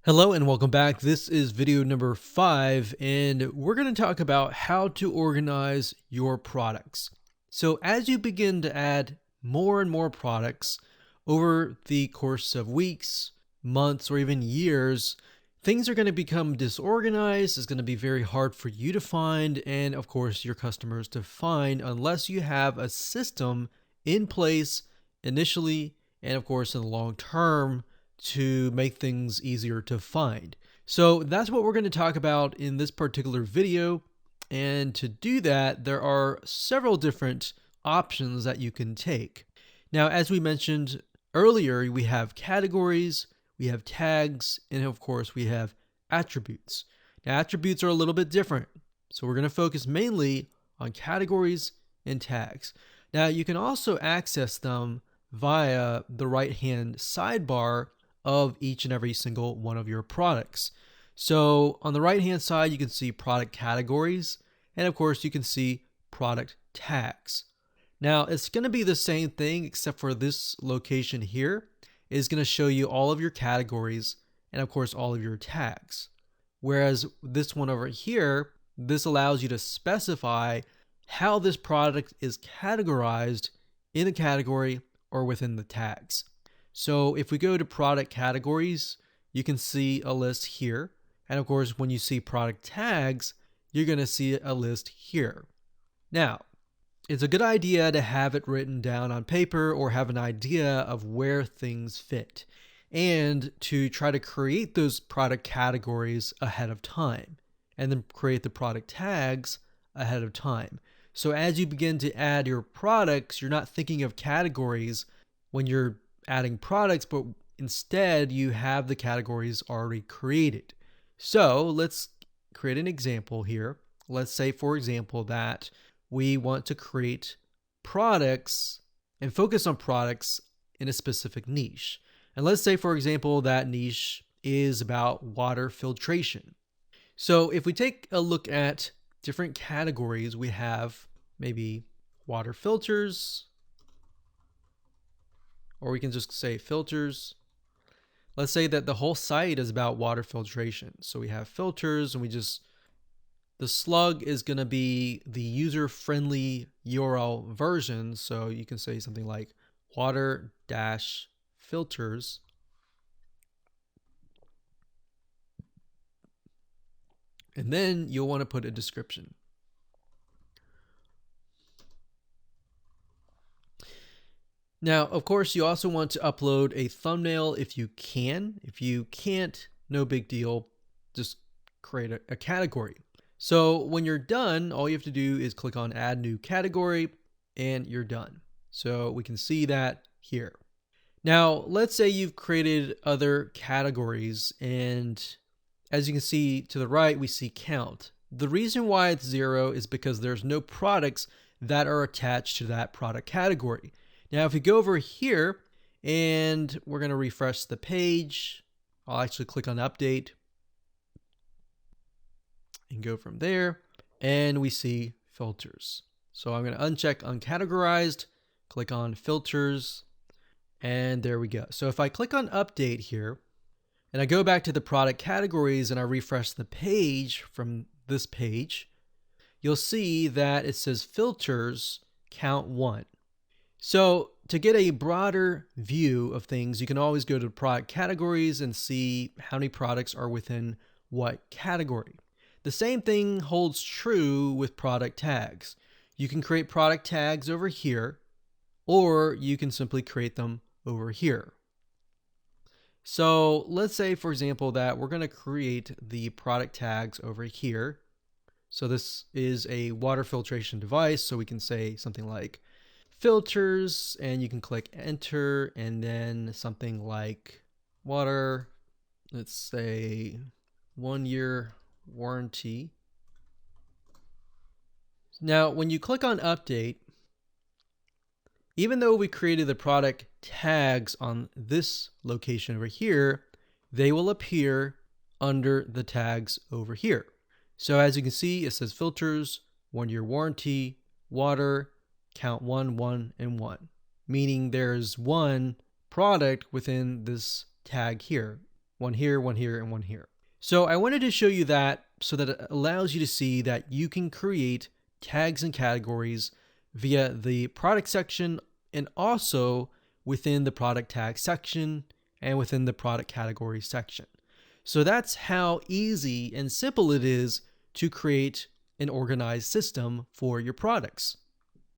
Hello and welcome back. This is video number 5, and we're going to talk about how to organize your products. So as you begin to add more and more products over the course of weeks, months, or even years, things are going to become disorganized. It's going to be very hard for you to find and, of course, your customers to find unless you have a system in place initially and, of course, in the long term to make things easier to find. So that's what we're going to talk about in this particular video. And to do that, there are several different options that you can take. Now, as we mentioned earlier, we have categories, we have tags, and of course, we have attributes. Now, attributes are a little bit different. So we're going to focus mainly on categories and tags. Now, you can also access them via the right-hand sidebar of each and every single one of your products. So on the right hand side, you can see product categories, and of course you can see product tags. Now it's going to be the same thing, except for this location here is going to show you all of your categories and of course all of your tags. Whereas this one over here, this allows you to specify how this product is categorized in the category or within the tags. So if we go to product categories, you can see a list here. And of course, when you see product tags, you're going to see a list here. Now, it's a good idea to have it written down on paper or have an idea of where things fit and to try to create those product categories ahead of time and then create the product tags ahead of time. So as you begin to add your products, you're not thinking of categories when you're adding products, but instead you have the categories already created. So let's create an example here. Let's say, for example, that we want to create products and focus on products in a specific niche. And let's say, for example, that niche is about water filtration. So if we take a look at different categories, we have maybe water filters, or we can just say filters. Let's say that the whole site is about water filtration. So we have filters and the slug is going to be the user-friendly URL version. So you can say something like water-filters. And then you'll want to put a description. Now, of course, you also want to upload a thumbnail if you can. If you can't, no big deal. Just create a category. So when you're done, all you have to do is click on Add New Category, and you're done. So we can see that here. Now, let's say you've created other categories, and as you can see to the right, we see count. The reason why it's 0 is because there's no products that are attached to that product category. Now, if we go over here and we're going to refresh the page, I'll actually click on update and go from there, and we see filters. So I'm going to uncheck uncategorized, click on filters, and there we go. So if I click on update here and I go back to the product categories and I refresh the page from this page, you'll see that it says filters count 1. So to get a broader view of things, you can always go to product categories and see how many products are within what category. The same thing holds true with product tags. You can create product tags over here, or you can simply create them over here. So let's say, for example, that we're going to create the product tags over here. So this is a water filtration device, so we can say something like filters, and you can click enter, and then something like water, let's say 1-year warranty. Now, when you click on update, even though we created the product tags on this location over here, they will appear under the tags over here. So as you can see, it says filters, 1-year warranty, water, count 1, 1, and 1, meaning there's one product within this tag here. one here, one here, and one here. So I wanted to show you that so that it allows you to see that you can create tags and categories via the product section and also within the product tag section and within the product category section. So that's how easy and simple it is to create an organized system for your products.